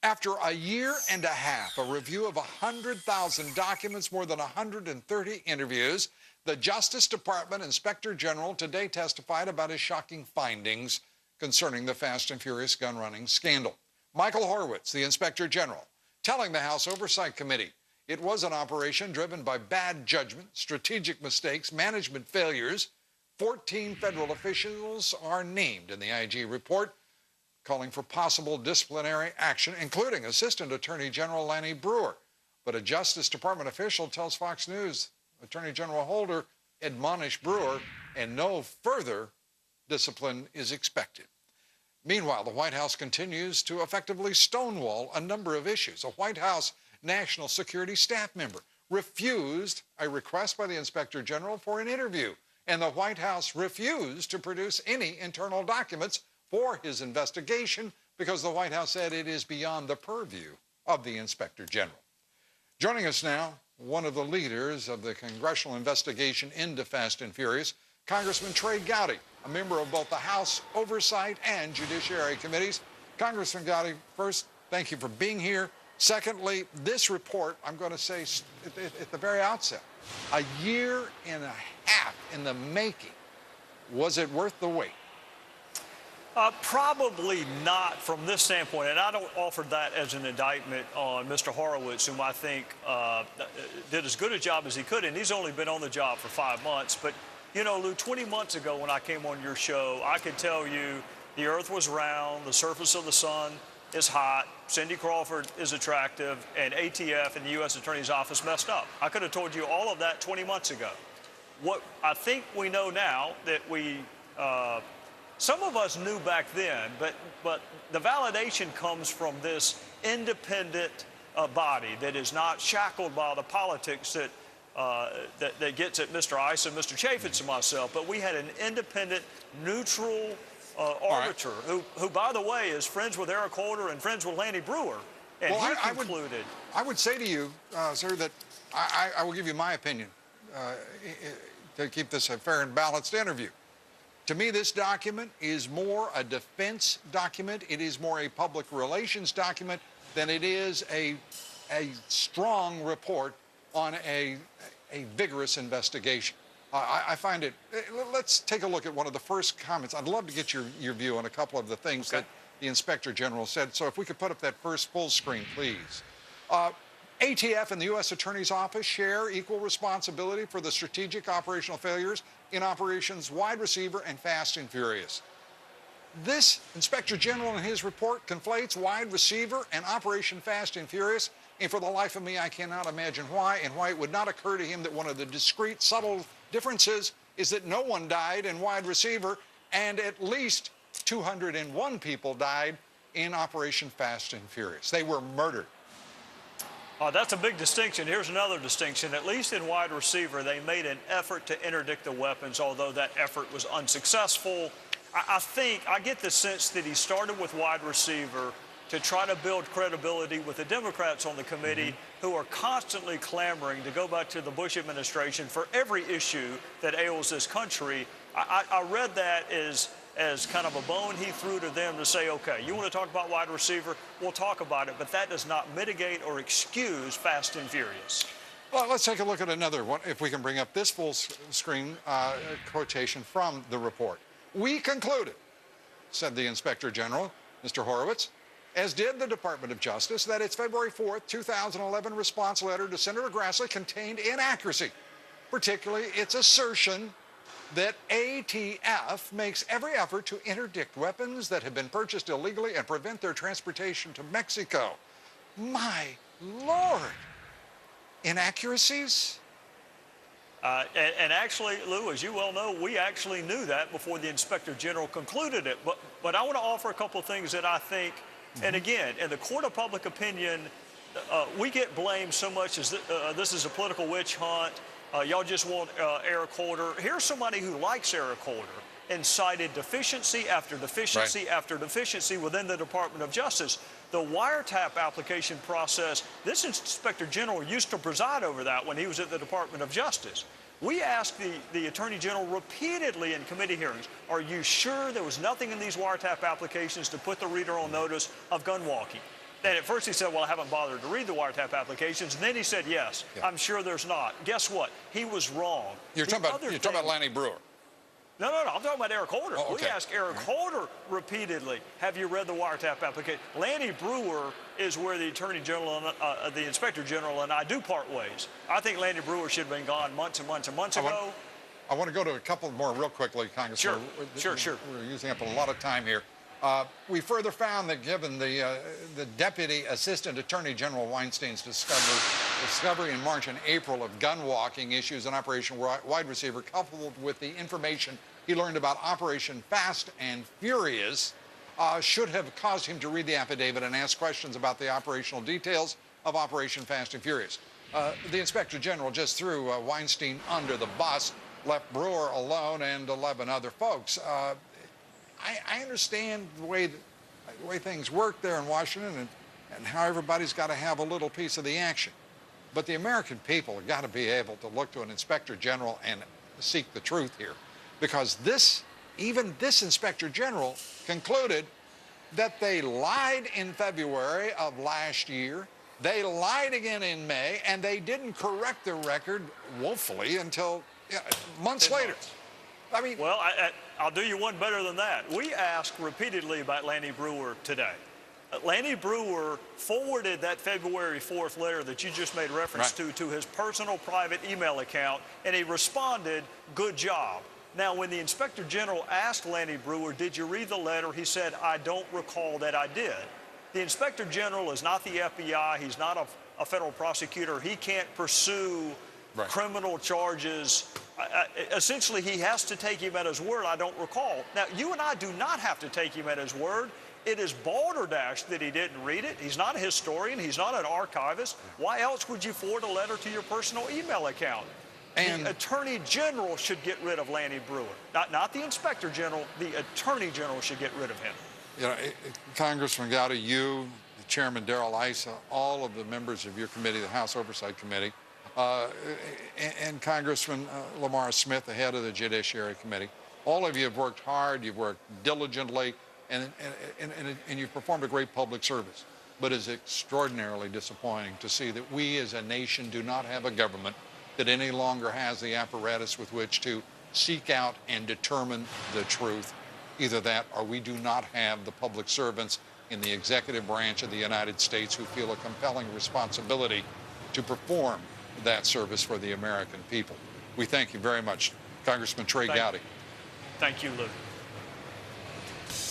After a year and a half, a review of 100,000 documents, more than 130 interviews, the Justice Department Inspector General today testified about his shocking findings concerning the Fast and Furious gun running scandal. Michael Horowitz, the Inspector General, telling the House Oversight Committee it was an operation driven by bad judgment, strategic mistakes, management failures. 14 federal officials are named in the IG report, calling for possible disciplinary action, including Assistant Attorney General Lanny Breuer. But a Justice Department official tells Fox News Attorney General Holder admonished Breuer, and no further discipline is expected. Meanwhile, the White House continues to effectively stonewall a number of issues. A White House National Security staff member refused a request by the Inspector General for an interview, and the White House refused to produce any internal documents for his investigation because the White House said it is beyond the purview of the Inspector General. Joining us now, one of the leaders of the congressional investigation into Fast and Furious, Congressman Trey Gowdy, a member of both the House Oversight and Judiciary Committees. Congressman Gowdy, first, thank you for being here. Secondly, this report, I'm going to say at the very outset, a year and a half in the making. Was it worth the wait? Probably not from this standpoint, and I don't offer that as an indictment on Mr. Horowitz, whom I think did as good a job as he could, and he's only been on the job for 5 months. But, you know, Lou, 20 months ago when I came on your show, I could tell you the earth was round, the surface of the sun is hot, Cindy Crawford is attractive, and ATF and the U.S. Attorney's Office messed up. I could have told you all of that 20 months ago. What I think we know now that some of us knew back then, but the validation comes from this independent body that is not shackled by the politics that gets at Mr. Ice and Mr. Chaffetz and myself. But we had an independent, neutral arbiter who, by the way, is friends with Eric Holder and friends with Lanny Breuer. And well, he concluded. I would say to you, sir, that I will give you my opinion to keep this a fair and balanced interview. To me, this document is more a defense document. It is more a public relations document than it is a strong report on a vigorous investigation. I find it, let's take a look at one of the first comments. I'd love to get your view on a couple of the things that the Inspector General said. So if we could put up that first full screen, please. ATF and the U.S. Attorney's Office share equal responsibility for the strategic operational failures in Operations Wide Receiver and Fast and Furious. This Inspector General in his report conflates Wide Receiver and Operation Fast and Furious, and for the life of me, I cannot imagine why, and why it would not occur to him that one of the discrete, subtle differences is that no one died in Wide Receiver, and at least 201 people died in Operation Fast and Furious. They were murdered. That's a big distinction. Here's another distinction. At least in Wide Receiver, they made an effort to interdict the weapons, although that effort was unsuccessful. I get the sense that he started with Wide Receiver to try to build credibility with the Democrats on the committee who are constantly clamoring to go back to the Bush administration for every issue that ails this country. I read that as kind of a bone he threw to them to say, okay, you want to talk about Wide Receiver? We'll talk about it, but that does not mitigate or excuse Fast and Furious. Well, let's take a look at another one, if we can bring up this full screen quotation from the report. We concluded, said the Inspector General, Mr. Horowitz, as did the Department of Justice, that its February 4th, 2011 response letter to Senator Grassley contained inaccuracy, particularly its assertion that ATF makes every effort to interdict weapons that have been purchased illegally and prevent their transportation to Mexico. My Lord! Inaccuracies? And actually, Lou, as you well know, we actually knew that before the Inspector General concluded it. But I want to offer a couple of things that I think, and again, in the court of public opinion, we get blamed so much as this is a political witch hunt. Y'all just want Eric Holder. Here's somebody who likes Eric Holder and cited deficiency after deficiency after deficiency within the Department of Justice. The wiretap application process, this Inspector General used to preside over that when he was at the Department of Justice. We asked the Attorney General repeatedly in committee hearings, are you sure there was nothing in these wiretap applications to put the reader on notice of gun walking? And at first he said, well, I haven't bothered to read the wiretap applications. And then he said, yes, Yeah. I'm sure there's not. Guess what? He was wrong. You're talking about Lanny Brewer. No. I'm talking about Eric Holder. Oh, okay. We asked Eric Holder repeatedly, have you read the wiretap application? Lanny Brewer is where the Attorney General, and, the Inspector General and I do part ways. I think Lanny Brewer should have been gone months and months and months ago. I want to go to a couple more real quickly, Congressman. Sure. We're using up a lot of time here. We further found that given the Deputy Assistant Attorney General Weinstein's discovery in March and April of gun walking issues in Operation Wide Receiver, coupled with the information he learned about Operation Fast and Furious, should have caused him to read the affidavit and ask questions about the operational details of Operation Fast and Furious. The Inspector General just threw Weinstein under the bus, left Brewer alone and 11 other folks. I understand the way things work there in Washington and how everybody's got to have a little piece of the action. But the American people have got to be able to look to an Inspector General and seek the truth here. Because even this Inspector General concluded that they lied in February of last year, they lied again in May, and they didn't correct their record woefully until months later. I mean, well, I'll do you one better than that. We asked repeatedly about Lanny Brewer today. Lanny Brewer forwarded that February 4th letter that you just made reference to his personal private email account, and he responded, good job. Now, when the Inspector General asked Lanny Brewer, did you read the letter, he said, I don't recall that I did. The Inspector General is not the FBI. He's not a federal prosecutor. He can't pursue criminal charges. Essentially, he has to take him at his word, I don't recall. Now, you and I do not have to take him at his word. It is balderdash that he didn't read it. He's not a historian. He's not an archivist. Why else would you forward a letter to your personal email account? And the Attorney General should get rid of Lanny Brewer. Not the Inspector General. The Attorney General should get rid of him. You know, Congressman Gowdy, you, the Chairman Darrell Issa, all of the members of your committee, the House Oversight Committee, and Congressman Lamar Smith, the head of the Judiciary Committee. All of you have worked hard, you've worked diligently, and you've performed a great public service. But it's extraordinarily disappointing to see that we as a nation do not have a government that any longer has the apparatus with which to seek out and determine the truth. Either that or we do not have the public servants in the executive branch of the United States who feel a compelling responsibility to perform that service for the American people. We thank you very much, Congressman Trey Gowdy. Thank you, Lou.